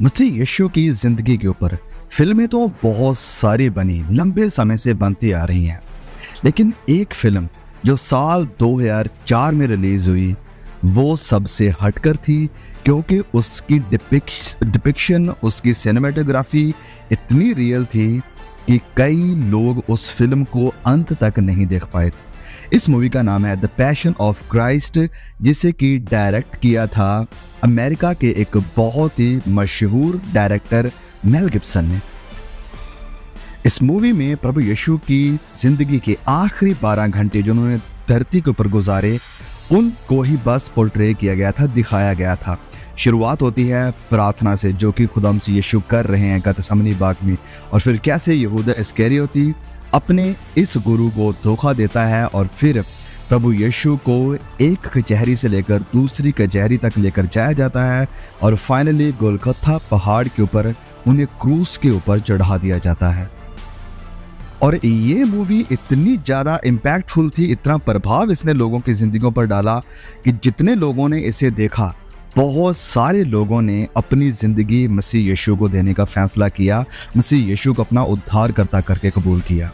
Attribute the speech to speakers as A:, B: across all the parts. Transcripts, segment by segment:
A: मसीह यीशु की जिंदगी के ऊपर फिल्में तो बहुत सारी बनी, लंबे समय से बनती आ रही हैं, लेकिन एक फिल्म जो साल 2004 में रिलीज हुई वो सबसे हटकर थी, क्योंकि उसकी डिपिक्शन, उसकी सिनेमेटोग्राफी इतनी रियल थी कि कई लोग उस फिल्म को अंत तक नहीं देख पाए। इस मूवी का नाम है द पैशन ऑफ क्राइस्ट, जिसे कि डायरेक्ट किया था अमेरिका के एक बहुत ही मशहूर डायरेक्टर मेल गिब्सन ने। इस मूवी में प्रभु यीशु की जिंदगी के आखिरी 12 घंटे जो उन्होंने धरती के ऊपर गुजारे, उनको ही बस पोर्ट्रे किया गया था, दिखाया गया था। शुरुआत होती है प्रार्थना से जो कि खुदा मसीह यीशु कर रहे हैं गतसमनी बाग में, और फिर कैसे यहूदा इस्करियोती अपने इस गुरु को धोखा देता है और फिर प्रभु यीशु को एक कचहरी से लेकर दूसरी कचहरी तक लेकर जाया जाता है और फाइनली गोलगोथा पहाड़ के ऊपर उन्हें क्रूस के ऊपर चढ़ा दिया जाता है। और ये मूवी इतनी ज़्यादा इम्पैक्टफुल थी, इतना प्रभाव इसने लोगों की जिंदगियों पर डाला कि जितने लोगों ने इसे देखा, बहुत सारे लोगों ने अपनी ज़िंदगी मसीह यीशु को देने का फैसला किया, मसीह यीशु को अपना उद्धारकर्ता करके कबूल किया।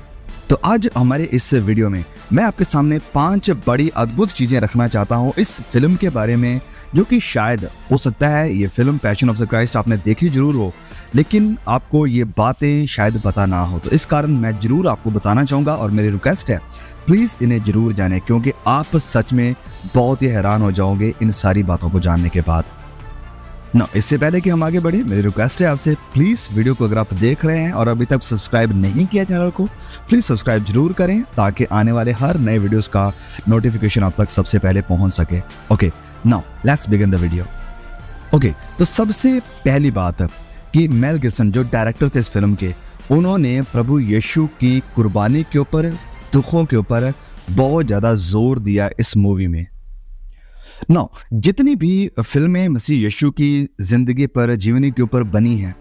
A: तो आज हमारे इस वीडियो में मैं आपके सामने 5 बड़ी अद्भुत चीज़ें रखना चाहता हूँ इस फिल्म के बारे में, जो कि शायद हो सकता है ये film passion of the Christ आपने देखी जरूर हो, लेकिन आपको ये बातें शायद पता ना हो। तो इस कारण मैं जरूर आपको बताना चाहूँगा और मेरी रिक्वेस्ट है प्लीज़ इन्हें जरूर जानें, क्योंकि आप सच में बहुत ही हैरान हो जाओगे इन सारी बातों को जानने के बाद। इससे पहले कि हम आगे बढ़े, मेरी रिक्वेस्ट है आपसे, प्लीज़ वीडियो को अगर आप देख रहे हैं और अभी तक सब्सक्राइब नहीं किया चैनल को, प्लीज़ सब्सक्राइब जरूर करें ताकि आने वाले हर नए वीडियोस का नोटिफिकेशन आप तक सबसे पहले पहुंच सके। Okay, now let's begin the video. Okay, तो सबसे पहली बात कि मेल गिब्सन जो डायरेक्टर थे इस फिल्म के, उन्होंने प्रभु यीशु की कुर्बानी के ऊपर, दुखों के ऊपर बहुत ज़्यादा जोर दिया इस मूवी में। जितनी भी फिल्में मसीह यीशु की जिंदगी पर, जीवनी के ऊपर बनी हैं,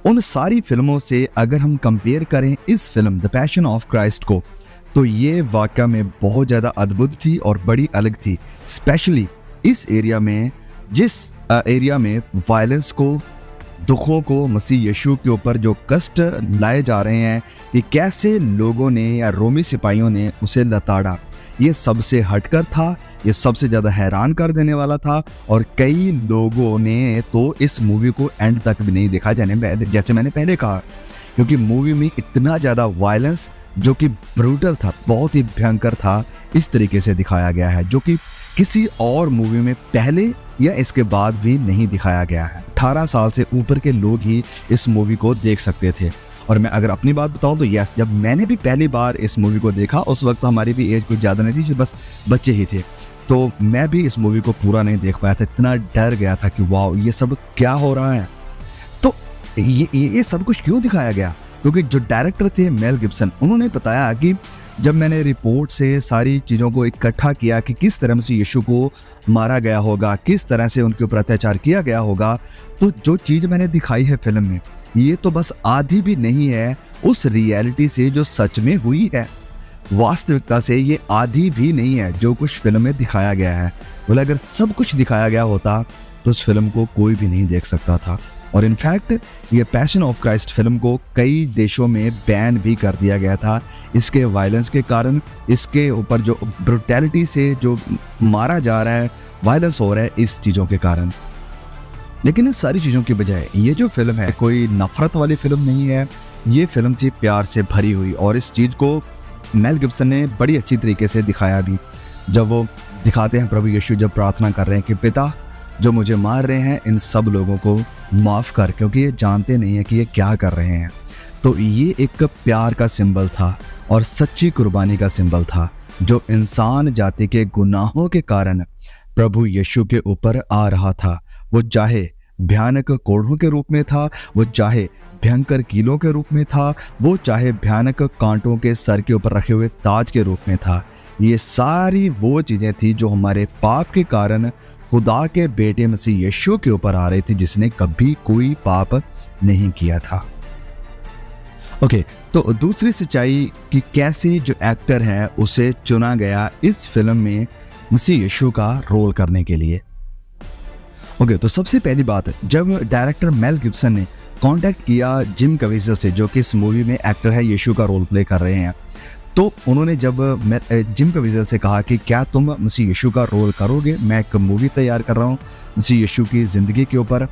A: उन सारी फिल्मों से अगर हम कंपेयर करें इस film the passion of Christ को, तो ये वाकई में बहुत ज़्यादा अद्भुत थी और बड़ी अलग थी, स्पेशली इस एरिया में, जिस एरिया में वायलेंस को, दुखों को, मसीह यीशु के ऊपर जो कष्ट लाए जा रहे हैं कि कैसे लोगों ने या रोमी सिपाहियों ने उसे लताड़ा, ये सबसे हटकर था, ये सबसे ज़्यादा हैरान कर देने वाला था। और कई लोगों ने तो इस मूवी को एंड तक भी नहीं देखा, जैसे मैंने पहले कहा, क्योंकि मूवी में इतना ज़्यादा वायलेंस जो कि ब्रूटल था, बहुत ही भयंकर था, इस तरीके से दिखाया गया है जो कि किसी और मूवी में पहले या इसके बाद भी नहीं दिखाया गया है। 18 साल से ऊपर के लोग ही इस मूवी को देख सकते थे। और मैं अगर अपनी बात बताऊं तो यस, जब मैंने भी पहली बार इस मूवी को देखा, उस वक्त हमारी भी एज कुछ ज़्यादा नहीं थी, बस बच्चे ही थे, तो मैं भी इस मूवी को पूरा नहीं देख पाया था। इतना डर गया था कि वाह, ये सब क्या हो रहा है। तो ये सब कुछ क्यों दिखाया गया, क्योंकि जो डायरेक्टर थे मेल गिब्सन, उन्होंने बताया कि जब मैंने रिपोर्ट से सारी चीज़ों को इकट्ठा किया कि किस तरह से यीशु को मारा गया होगा, किस तरह से उनके ऊपर अत्याचार किया गया होगा, तो जो चीज़ मैंने दिखाई है फिल्म में, ये तो बस आधी भी नहीं है उस रियलिटी से जो सच में हुई है। वास्तविकता से ये आधी भी नहीं है जो कुछ फिल्म में दिखाया गया है। बोला अगर सब कुछ दिखाया गया होता तो उस फिल्म को कोई भी नहीं देख सकता था। और इनफैक्ट ये पैशन ऑफ क्राइस्ट फिल्म को कई देशों में बैन भी कर दिया गया था, इसके वायलेंस के कारण, इसके ऊपर जो ब्रुटैलिटी से जो मारा जा रहा है, वायलेंस हो रहा है, इस चीज़ों के कारण। लेकिन इन सारी चीज़ों की बजाय ये जो फिल्म है कोई नफरत वाली फिल्म नहीं है, ये फिल्म थी प्यार से भरी हुई। और इस चीज़ को मेल गिब्सन ने बड़ी अच्छी तरीके से दिखाया भी, जब वो दिखाते हैं प्रभु यीशु जब प्रार्थना कर रहे हैं कि पिता, जो मुझे मार रहे हैं इन सब लोगों को माफ़ कर, क्योंकि ये जानते नहीं है कि ये क्या कर रहे हैं। तो ये एक प्यार का सिंबल था और सच्ची कुर्बानी का सिंबल था, जो इंसान जाति के गुनाहों के कारण प्रभु यीशु के ऊपर आ रहा था। वो चाहे भयानक कोढ़ों के रूप में था, वो चाहे भयंकर कीलों के रूप में था, वो चाहे भयानक कांटों के सर के ऊपर रखे हुए ताज के रूप में था। ये सारी वो चीज़ें थी जो हमारे पाप के कारण खुदा के बेटे मसीह यीशु के ऊपर आ रही थी, जिसने कभी कोई पाप नहीं किया था। ओके, तो दूसरी सच्चाई कि कैसे जो एक्टर है उसे चुना गया इस फिल्म में मसीह यीशु का रोल करने के लिए। ओके, तो सबसे पहली बात, जब डायरेक्टर मेल गिब्सन ने कांटेक्ट किया जिम कवीजल से, जो कि इस मूवी में एक्टर है, यीशु का रोल प्ले कर रहे हैं, तो उन्होंने जब जिम कवीजल से कहा कि क्या तुम मसीह यीशु का रोल करोगे, मैं एक मूवी तैयार कर रहा हूँ मसीह यीशु की ज़िंदगी के ऊपर,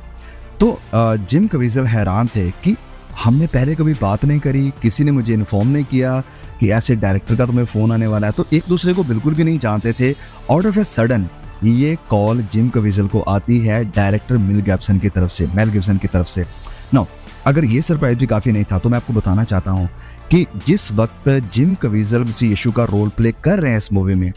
A: तो जिम कवीजल हैरान थे कि हमने पहले कभी बात नहीं करी, किसी ने मुझे इन्फॉर्म नहीं किया कि ऐसे डायरेक्टर का तुम्हें फ़ोन आने वाला है। तो एक दूसरे को बिल्कुल भी नहीं जानते थे। आउट ऑफ ए सडन ये कॉल जिम कवीजल को आती है डायरेक्टर मेल गिब्सन की तरफ से। नो, अगर ये सरप्राइज भी काफ़ी नहीं था तो मैं आपको बताना चाहता हूँ कि जिस वक्त जिम कवीजल मसीह यीशु का रोल प्ले कर रहे हैं इस मूवी में,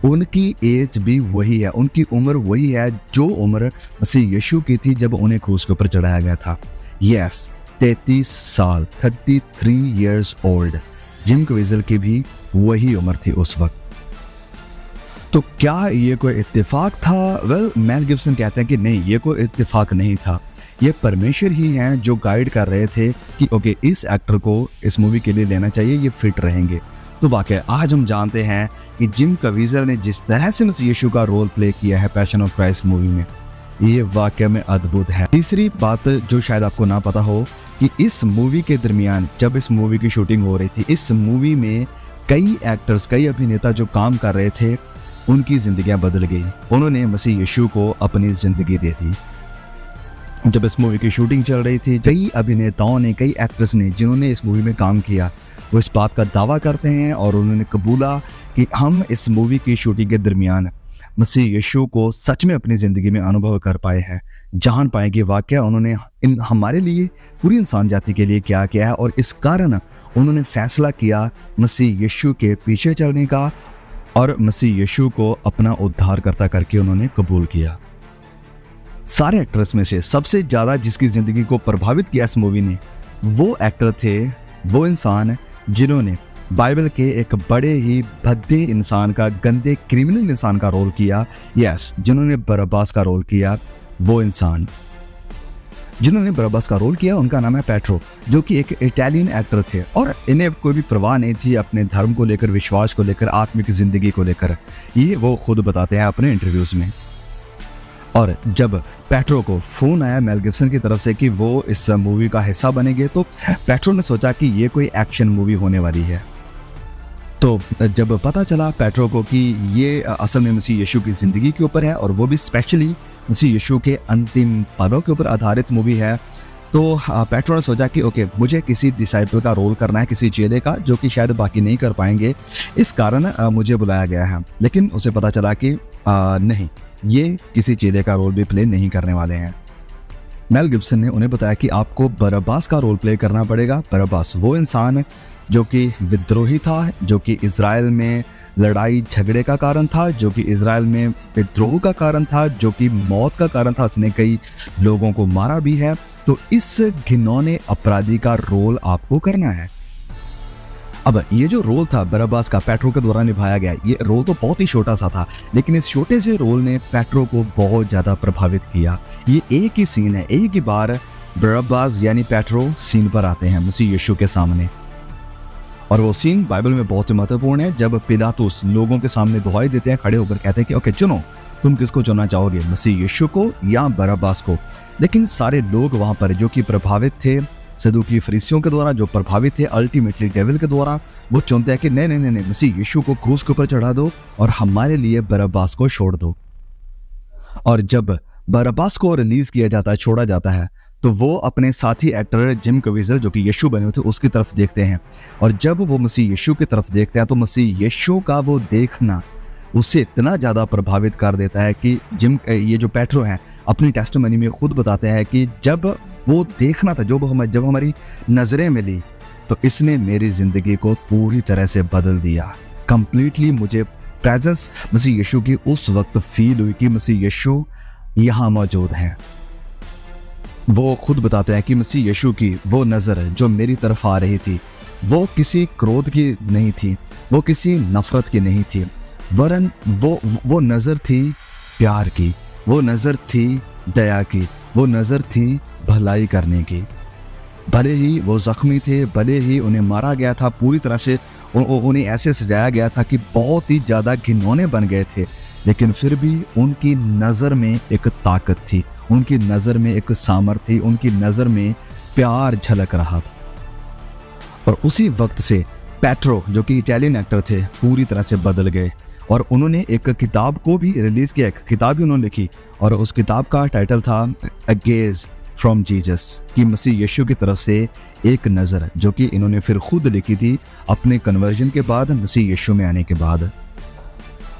A: उनकी एज भी वही है, उनकी उम्र वही है जो उम्र मसीह यीशु की थी जब उन्हें क्रूस के ऊपर चढ़ाया गया था। यस, 33 साल, 33 ईयर्स ओल्ड। जिम कवीजल की भी वही उम्र थी उस वक्त। तो क्या ये कोई इत्तेफाक था? वेल, मेल गिब्सन कहते हैं कि नहीं, ये कोई इत्तेफाक नहीं था, ये परमेश्वर ही हैं जो गाइड कर रहे थे कि ओके, इस एक्टर को इस मूवी के लिए लेना चाहिए, ये फिट रहेंगे। तो वाकई आज हम जानते हैं कि जिम कवीजल ने जिस तरह से मसीह यीशु का रोल प्ले किया है पैशन ऑफ क्राइस्ट मूवी में, ये वाकई में अद्भुत है। तीसरी बात जो शायद आपको ना पता हो कि इस मूवी के दरमियान, जब इस मूवी की शूटिंग हो रही थी, इस मूवी में कई एक्टर्स, कई अभिनेता जो काम कर रहे थे, उनकी जिंदगियां बदल गई। उन्होंने मसीह यीशु को अपनी जिंदगी दे दी। जब इस मूवी की शूटिंग चल रही थी, कई अभिनेताओं ने, कई एक्टर्स ने जिन्होंने इस मूवी में काम किया, वो इस बात का दावा करते हैं और उन्होंने कबूला कि हम इस मूवी की शूटिंग के दरमियान मसीह यीशु को सच में अपनी ज़िंदगी में अनुभव कर पाए हैं, जान पाए कि वाकया उन्होंने हमारे लिए, पूरी इंसान जाति के लिए क्या किया है, और इस कारण उन्होंने फैसला किया मसीह यीशु के पीछे चलने का और मसीह यीशु को अपना उद्धारकर्ता करके उन्होंने कबूल किया। सारे एक्टर्स में से सबसे ज़्यादा जिसकी ज़िंदगी को प्रभावित किया इस मूवी ने, वो एक्टर थे, वो इंसान जिन्होंने बाइबल के एक बड़े ही भद्दे इंसान का, गंदे क्रिमिनल इंसान का रोल किया। यस, जिन्होंने बरब्बास का रोल किया, वो इंसान जिन्होंने बरब्बास का रोल किया, उनका नाम है पेट्रो, जो कि एक इटालियन एक्टर थे और इन्हें कोई भी परवाह नहीं थी अपने धर्म को लेकर, विश्वास को लेकर, आत्मिक जिंदगी को लेकर। ये वो खुद बताते हैं अपने इंटरव्यूज में। और जब पेट्रो को फ़ोन आया मेल गिब्सन की तरफ से कि वो इस मूवी का हिस्सा बनेंगे, तो पेट्रो ने सोचा कि ये कोई एक्शन मूवी होने वाली है। तो जब पता चला पेट्रो को कि ये असल में मसीह यीशु की ज़िंदगी के ऊपर है और वो भी स्पेशली मसीह यीशु के अंतिम पलों के ऊपर आधारित मूवी है, तो पेट्रो ने सोचा कि ओके, मुझे किसी डिसाइपल का रोल करना है, किसी चेले का, जो कि शायद बाकी नहीं कर पाएंगे, इस कारण मुझे बुलाया गया है। लेकिन उसे पता चला कि नहीं, ये किसी चेले का रोल भी प्ले नहीं करने वाले हैं। मेल गिब्सन ने उन्हें बताया कि आपको बरब्बास का रोल प्ले करना पड़ेगा। बरब्बास वो इंसान जो कि विद्रोही था, जो कि इज़राइल में लड़ाई झगड़े का कारण था, जो कि इज़राइल में विद्रोह का कारण था, जो कि मौत का कारण था, उसने कई लोगों को मारा भी है। तो इस घिनौने अपराधी का रोल आपको करना है। अब ये जो रोल था बरब्बास का, पेट्रो के द्वारा निभाया गया, ये रोल तो बहुत ही छोटा सा था, लेकिन इस छोटे से रोल ने पेट्रो को बहुत ज़्यादा प्रभावित किया। ये एक ही सीन है, एक ही बार बरब्बास यानी पेट्रो सीन पर आते हैं मसीह यीशु के सामने, और वो सीन बाइबल में बहुत ही महत्वपूर्ण है। जब पिलातुस लोगों के सामने दुहाई देते हैं, खड़े होकर कहते हैं कि ओके, चुनो, तुम किसको चुनना चाहोगे, मसीह यीशु को या बरब्बास को। लेकिन सारे लोग वहाँ पर जो कि प्रभावित थे सदूकी फरीसियों के द्वारा, जो प्रभावित थे अल्टीमेटली डेविल के द्वारा, वो चुनते हैं कि नहीं नहीं नहीं, मसीह यीशु को क्रूस के ऊपर चढ़ा दो और हमारे लिए बरब्बास को छोड़ दो। और जब बरब्बास को रिलीज किया जाता है, छोड़ा जाता है, तो वो अपने साथी एक्टर जिम कवीजल, जो कि यीशु बने हुए थे, उसकी तरफ देखते हैं। और जब वो मसीह यीशु की तरफ देखते हैं, तो मसीह यीशु का वो देखना उसे इतना ज़्यादा प्रभावित कर देता है कि ये जो पेट्रो है अपनी टेस्टिमनी में खुद बताते हैं कि जब वो देखना था, जब हमारी नज़रें मिली, तो इसने मेरी ज़िंदगी को पूरी तरह से बदल दिया। कंप्लीटली मुझे प्रेजेंस मसीह यीशु की उस वक्त फील हुई कि मसीह यीशु यहाँ मौजूद हैं। वो खुद बताते हैं कि मसीह यीशु की वो नज़र जो मेरी तरफ आ रही थी, वो किसी क्रोध की नहीं थी, वो किसी नफरत की नहीं थी, वरन वो नज़र थी प्यार की, वो नज़र थी दया की, वो नज़र थी भलाई करने की। भले ही वो ज़ख्मी थे, भले ही उन्हें मारा गया था, पूरी तरह से उन्हें ऐसे सजाया गया था कि बहुत ही ज़्यादा घिनौने बन गए थे, लेकिन फिर भी उनकी नज़र में एक ताकत थी, उनकी नज़र में एक सामर्थ्य थी, उनकी नज़र में प्यार झलक रहा था। और उसी वक्त से पेट्रो, जो कि इटालियन एक्टर थे, पूरी तरह से बदल गए और उन्होंने एक किताब को भी रिलीज़ किया, एक किताब भी उन्होंने लिखी और उस किताब का टाइटल था अ गेज़ फ्रॉम जीसस, कि मसीह यीशु की तरफ से एक नज़र, जो कि इन्होंने फिर खुद लिखी थी अपने कन्वर्जन के बाद, मसीह यीशु में आने के बाद।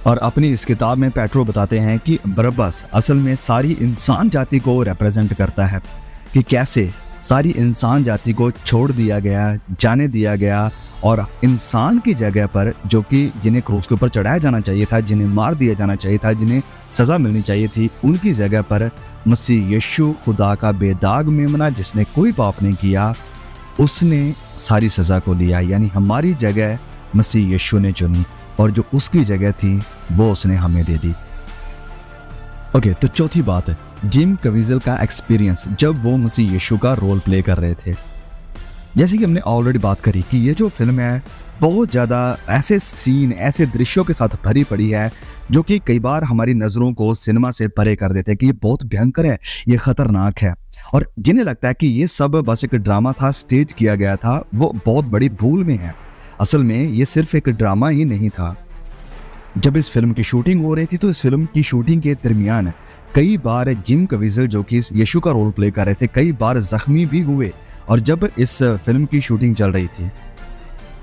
A: और अपनी इस किताब में पेट्रो बताते हैं कि बरब्बस असल में सारी इंसान जाति को रिप्रेजेंट करता है, कि कैसे सारी इंसान जाति को छोड़ दिया गया, जाने दिया गया और इंसान की जगह पर, जो कि जिन्हें क्रूस के ऊपर चढ़ाया जाना चाहिए था, जिन्हें मार दिया जाना चाहिए था, जिन्हें सज़ा मिलनी चाहिए थी, उनकी जगह पर मसीह यीशु, खुदा का बेदाग मेमना जिसने कोई पाप नहीं किया, उसने सारी सज़ा को लिया। यानी हमारी जगह मसीह यीशु ने चुनी और जो उसकी जगह थी वो उसने हमें दे दी। ओके, तो चौथी बात है जिम कवीजल का एक्सपीरियंस जब वो मसीह यीशु का रोल प्ले कर रहे थे। जैसे कि हमने ऑलरेडी बात करी कि ये जो फिल्म है बहुत ज़्यादा ऐसे सीन, ऐसे दृश्यों के साथ भरी पड़ी है जो कि कई बार हमारी नज़रों को सिनेमा से परे कर देते हैं कि ये बहुत भयंकर है, ये ख़तरनाक है। और जिन्हें लगता है कि ये सब बस एक ड्रामा था, स्टेज किया गया था, वो बहुत बड़ी भूल में है। असल में ये सिर्फ एक ड्रामा ही नहीं था। जब इस फिल्म की शूटिंग हो रही थी तो इस फिल्म की शूटिंग के दरमियान कई बार जिम कवीजल, जो कि यीशु का रोल प्ले कर रहे थे, कई बार जख्मी भी हुए। और जब इस फिल्म की शूटिंग चल रही थी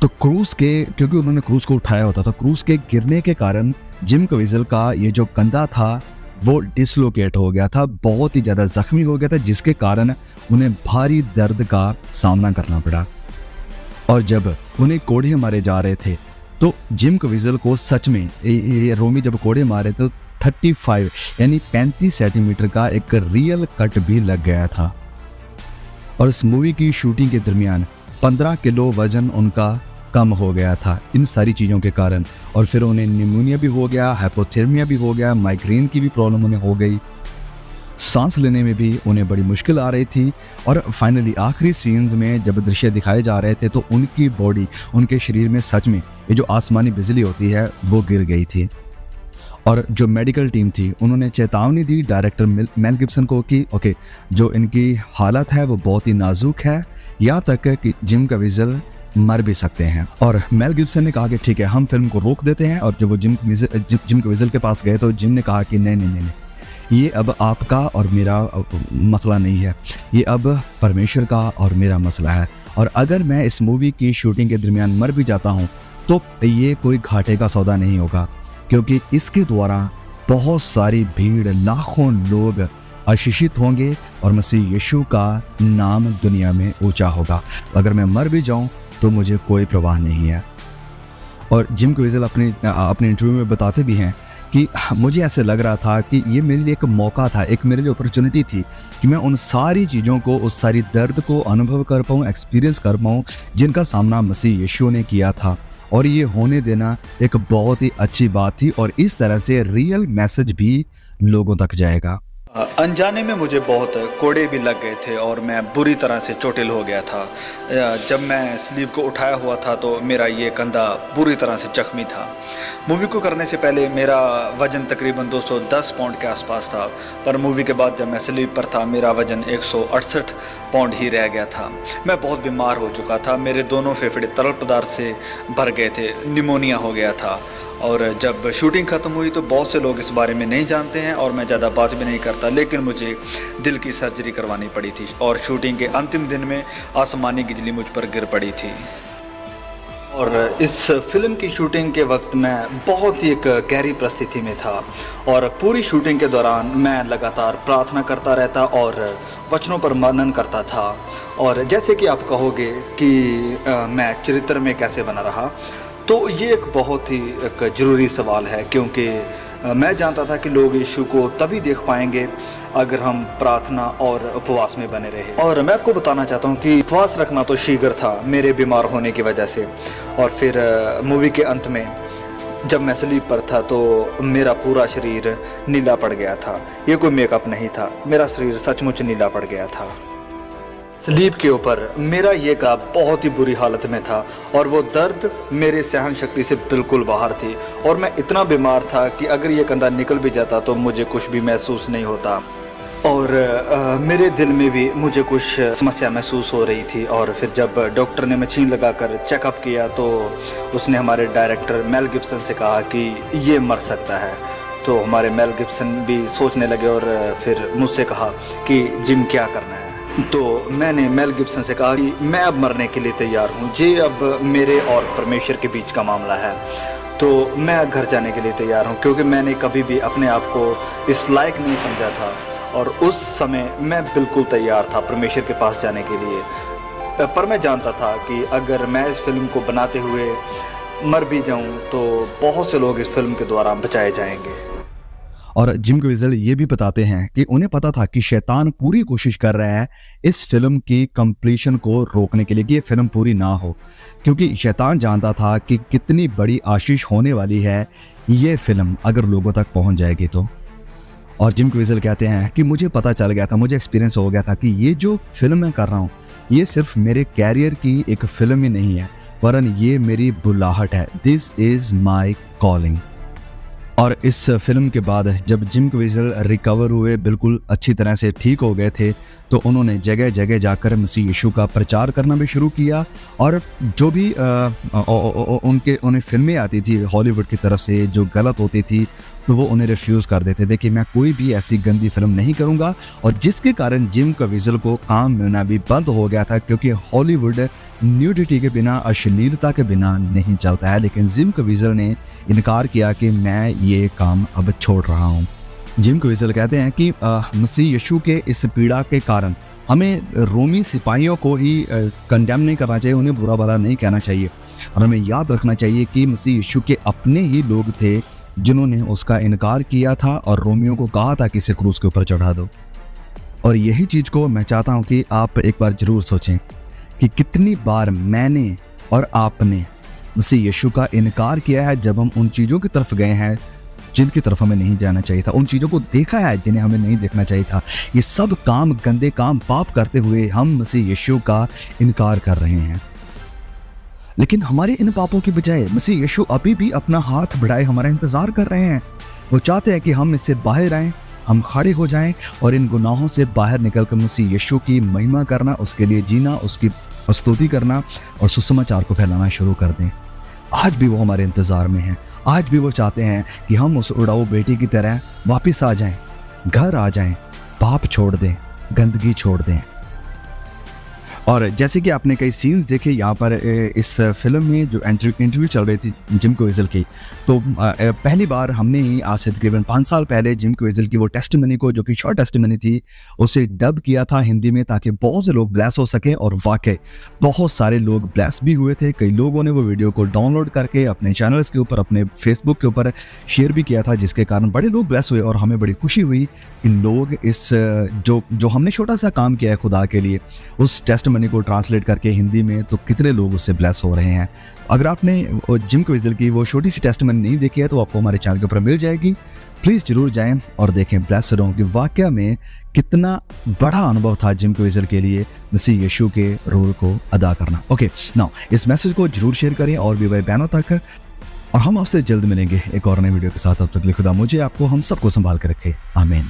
A: तो क्रूज के, क्योंकि उन्होंने क्रूज को उठाया होता था, क्रूज के गिरने के कारण जिम कवीजल का ये जो कंधा था वो डिसलोकेट हो गया था, बहुत ही ज़्यादा जख्मी हो गया था, जिसके कारण उन्हें भारी दर्द का सामना करना पड़ा। और जब उन्हें कोड़े मारे जा रहे थे तो जिम कवीजल को सच में रोमी जब कोड़े मारे तो 35 यानी 35 सेंटीमीटर का एक रियल कट भी लग गया था। और इस मूवी की शूटिंग के दरमियान 15 किलो वजन उनका कम हो गया था इन सारी चीज़ों के कारण। और फिर उन्हें निमोनिया भी हो गया, हाइपोथर्मिया भी हो गया, माइग्रेन की भी प्रॉब्लम उन्हें हो गई, सांस लेने में भी उन्हें बड़ी मुश्किल आ रही थी। और फाइनली आखिरी सीन्स में जब दृश्य दिखाए जा रहे थे तो उनकी बॉडी, उनके शरीर में सच में ये जो आसमानी बिजली होती है वो गिर गई थी। और जो मेडिकल टीम थी उन्होंने चेतावनी दी डायरेक्टर मेल गिब्सन को कि ओके, जो इनकी हालत है वो बहुत ही नाजुक है, यहाँ तक कि जिम कवीजल मर भी सकते हैं। और मेल गिब्सन ने कहा कि ठीक है, हम फिल्म को रोक देते हैं। और जब वो जिम कवीजल के पास गए तो जिम ने कहा कि नहीं, ये अब आपका और मेरा मसला नहीं है, ये अब परमेश्वर का और मेरा मसला है। और अगर मैं इस मूवी की शूटिंग के दरमियान मर भी जाता हूँ तो ये कोई घाटे का सौदा नहीं होगा, क्योंकि इसके द्वारा बहुत सारी भीड़, लाखों लोग आशीषित होंगे और मसीह यीशु का नाम दुनिया में ऊंचा होगा। अगर मैं मर भी जाऊं तो मुझे कोई परवाह नहीं है। और जिम कवीजल अपने इंटरव्यू में बताते भी हैं कि मुझे ऐसे लग रहा था कि ये मेरे लिए एक मौका था, एक मेरे लिए अपॉर्चुनिटी थी कि मैं उन सारी चीज़ों को, उस सारी दर्द को अनुभव कर पाऊँ, एक्सपीरियंस कर पाऊँ जिनका सामना मसीह यीशु ने किया था। और ये होने देना एक बहुत ही अच्छी बात थी और इस तरह से रियल मैसेज भी लोगों तक जाएगा।
B: अनजाने में मुझे बहुत कोड़े भी लग गए थे और मैं बुरी तरह से चोटिल हो गया था। जब मैं स्लीव को उठाया हुआ था तो मेरा ये कंधा बुरी तरह से जख्मी था। मूवी को करने से पहले मेरा वज़न तकरीबन 210 पाउंड के आसपास था, पर मूवी के बाद जब मैं स्लीव पर था मेरा वज़न 168 पाउंड ही रह गया था। मैं बहुत बीमार हो चुका था, मेरे दोनों फेफड़े तरल पदार्थ से भर गए थे, निमोनिया हो गया था। और जब शूटिंग ख़त्म हुई तो बहुत से लोग इस बारे में नहीं जानते हैं और मैं ज़्यादा बात भी नहीं करता, लेकिन मुझे दिल की सर्जरी करवानी पड़ी थी और शूटिंग के अंतिम दिन में आसमानी बिजली मुझ पर गिर पड़ी थी। और इस फिल्म की शूटिंग के वक्त मैं बहुत ही एक गहरी परिस्थिति में था और पूरी शूटिंग के दौरान मैं लगातार प्रार्थना करता रहता और वचनों पर मनन करता था। और जैसे कि आप कहोगे कि मैं चरित्र में कैसे बना रहा, तो ये एक बहुत ही एक ज़रूरी सवाल है, क्योंकि मैं जानता था कि लोग यीशु को तभी देख पाएंगे अगर हम प्रार्थना और उपवास में बने रहे। और मैं आपको बताना चाहता हूँ कि उपवास रखना तो शीघ्र था मेरे बीमार होने की वजह से। और फिर मूवी के अंत में जब मैं स्लीप पर था तो मेरा पूरा शरीर नीला पड़ गया था। ये कोई मेकअप नहीं था, मेरा शरीर सचमुच नीला पड़ गया था। सलीब के ऊपर मेरा ये का बहुत ही बुरी हालत में था और वो दर्द मेरे सहन शक्ति से बिल्कुल बाहर थी और मैं इतना बीमार था कि अगर ये कंधा निकल भी जाता तो मुझे कुछ भी महसूस नहीं होता और मेरे दिल में भी मुझे कुछ समस्या महसूस हो रही थी। और फिर जब डॉक्टर ने मशीन लगाकर चेकअप किया तो उसने हमारे डायरेक्टर मेल गिब्सन से कहा कि ये मर सकता है। तो हमारे मेल गिब्सन भी सोचने लगे और फिर मुझसे कहा कि जिम क्या करना है। तो मैंने मेल गिब्सन से कहा कि मैं अब मरने के लिए तैयार हूँ, ये अब मेरे और परमेश्वर के बीच का मामला है, तो मैं घर जाने के लिए तैयार हूँ, क्योंकि मैंने कभी भी अपने आप को इस लायक नहीं समझा था और उस समय मैं बिल्कुल तैयार था परमेश्वर के पास जाने के लिए। पर मैं जानता था कि अगर मैं इस फिल्म को बनाते हुए मर भी जाऊँ तो बहुत से लोग इस फिल्म के द्वारा बचाए जाएंगे।
A: और जिम कवीज़ल ये भी बताते हैं कि उन्हें पता था कि शैतान पूरी कोशिश कर रहा है इस फिल्म की कंप्लीशन को रोकने के लिए कि ये फिल्म पूरी ना हो, क्योंकि शैतान जानता था कि कितनी बड़ी आशीष होने वाली है ये फिल्म अगर लोगों तक पहुंच जाएगी तो। और जिम कवीज़ल कहते हैं कि मुझे पता चल गया था, मुझे एक्सपीरियंस हो गया था कि ये जो फिल्म मैं कर रहा हूँ ये सिर्फ मेरे कैरियर की एक फिल्म ही नहीं है, वरन ये मेरी बुलाहट है। This is my calling. और इस फिल्म के बाद जब जिम कवीज़ल रिकवर हुए, बिल्कुल अच्छी तरह से ठीक हो गए थे, तो उन्होंने जगह जगह जाकर मसीह यीशु का प्रचार करना भी शुरू किया। और जो भी उन्हें फिल्में आती थी हॉलीवुड की तरफ से जो गलत होती थी तो वो उन्हें रिफ्यूज़ कर देते थे कि मैं कोई भी ऐसी गंदी फिल्म नहीं करूँगा। और जिसके कारण जिम कवीज़ल को काम मिलना भी बंद हो गया था, क्योंकि हॉलीवुड न्यूडिटी के बिना, अश्लीलता के बिना नहीं चलता है। लेकिन जिम कवीज़ल ने इनकार किया कि मैं ये काम अब छोड़ रहा हूँ। जिम कवीज़ल कहते हैं कि मसीह यीशु के इस पीड़ा के कारण हमें रोमी सिपाहियों को ही कंडेम नहीं करना चाहिए, उन्हें बुरा भला नहीं कहना चाहिए, और हमें याद रखना चाहिए कि मसीह यीशु के अपने ही लोग थे जिन्होंने उसका इनकार किया था और रोमियों को कहा था कि इसे क्रूस के ऊपर चढ़ा दो। और यही चीज़ को मैं चाहता हूँ कि आप एक बार ज़रूर सोचें कि कितनी बार मैंने और आपने मसीह यीशु का इनकार किया है जब हम उन चीज़ों की तरफ गए हैं जिनकी तरफ हमें नहीं जाना चाहिए था, उन चीज़ों को देखा है जिन्हें हमें नहीं देखना चाहिए था। ये सब काम, गंदे काम, पाप करते हुए हम मसीह यीशु का इनकार कर रहे हैं। लेकिन हमारे इन पापों की बजाय मसीह यीशु अभी भी अपना हाथ बढ़ाए हमारा इंतज़ार कर रहे हैं। वो चाहते हैं कि हम इससे बाहर आएँ, हम खड़े हो जाएं और इन गुनाहों से बाहर निकलकर मसीह यीशु की महिमा करना, उसके लिए जीना, उसकी स्तुति करना और सुसमाचार को फैलाना शुरू कर दें। आज भी वो हमारे इंतज़ार में हैं। आज भी वो चाहते हैं कि हम उस उड़ाऊ बेटी की तरह वापस आ जाएं, घर आ जाएं, पाप छोड़ दें, गंदगी छोड़ दें। और जैसे कि आपने कई सीन्स देखे यहाँ पर इस फिल्म में जो इंटरव्यू चल रही थी जिम कवीज़ल की, तो पहली बार हमने ही आज से तकरीबन 5 साल पहले जिम कवीज़ल की वो टेस्टिमनी को, जो कि शॉर्ट टेस्टिमनी थी, उसे डब किया था हिंदी में ताकि बहुत से लोग ब्लेस हो सके। और वाकई बहुत सारे लोग ब्लेस भी हुए थे। कई लोगों ने वो वीडियो को डाउनलोड करके अपने चैनल्स के ऊपर, अपने फेसबुक के ऊपर शेयर भी किया था, जिसके कारण बड़े लोग ब्लेस हुए और हमें बड़ी खुशी हुई कि लोग इस जो हमने छोटा सा काम किया है खुदा के लिए, उस टेस्टिमनी को ट्रांसलेट करके हिंदी में, तो कितने लोग उससे ब्लेस हो रहे हैं। अगर आपने जिम कवीज़ल की वो छोटी सी टेस्टिमनी नहीं देखी है तो आपको हमारे चैनल के ऊपर मिल जाएगी। प्लीज़ जरूर जाएं और देखें, ब्लेस्ड हों कि वाकया में कितना बड़ा अनुभव था जिम कवीज़ल के लिए मसीह यीशु के रोल को अदा करना। ओके, नाउ इस मैसेज को जरूर शेयर करें और भी भाई बहनों तक, और हम आपसे जल्द मिलेंगे एक और नई वीडियो के साथ। अब तक खुदा मुझे, आपको, हम सबको संभाल कर रखे। आमीन।